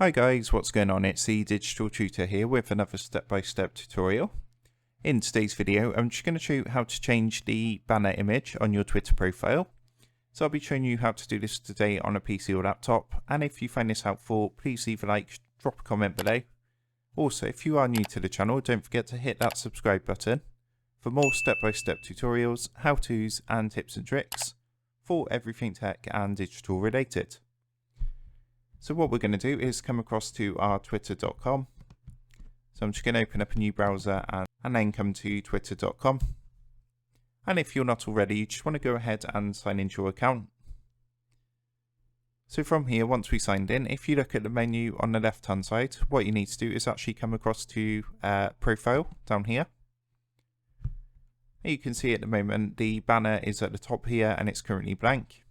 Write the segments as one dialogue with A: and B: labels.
A: Hi guys, what's going on? It's the Digital Tutor here with another step-by-step tutorial. In today's video, I'm just going to show you how to change the banner image on your Twitter profile. So I'll be showing you how to do this today on a PC or laptop, and if you find this helpful, please leave a like, drop a comment below. Also, if you are new to the channel, don't forget to hit that subscribe button for more step-by-step tutorials, how-tos and tips and tricks for everything tech and digital related. So what we're going to do is come across to our twitter.com. So I'm just going to open up a new browser and then come to twitter.com. And if you're not already, you just want to go ahead and sign into your account. So from here, once we signed in, if you look at the menu on the left hand side, what you need to do is actually come across to profile down here. You can see at the moment the banner is at the top here and it's currently blank.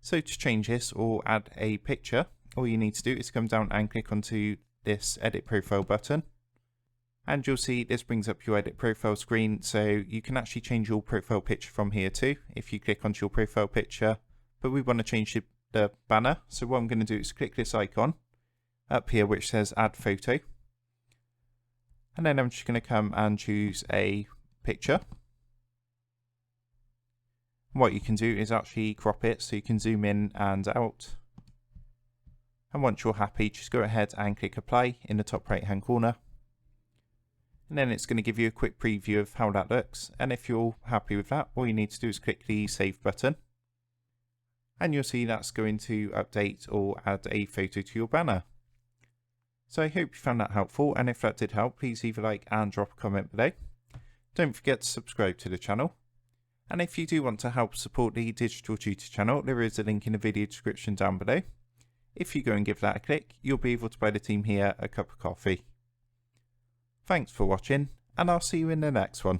A: So to change this or add a picture, all you need to do is come down and click onto this edit profile button, and you'll see this brings up your edit profile screen. So you can actually change your profile picture from here too if you click onto your profile picture, but we want to change the banner. So what I'm going to do is click this icon up here which says add photo, and then I'm just going to come and choose a picture. What you can do is actually crop it so you can zoom in and out. And once you're happy, just go ahead and click apply in the top right hand corner. And then it's going to give you a quick preview of how that looks. And if you're happy with that, all you need to do is click the save button. And you'll see that's going to update or add a photo to your banner. So I hope you found that helpful. And if that did help, please leave a like and drop a comment below. Don't forget to subscribe to the channel. And if you do want to help support the Digital Tutor channel, there is a link in the video description down below. If you go and give that a click, you'll be able to buy the team here a cup of coffee. Thanks for watching, and I'll see you in the next one.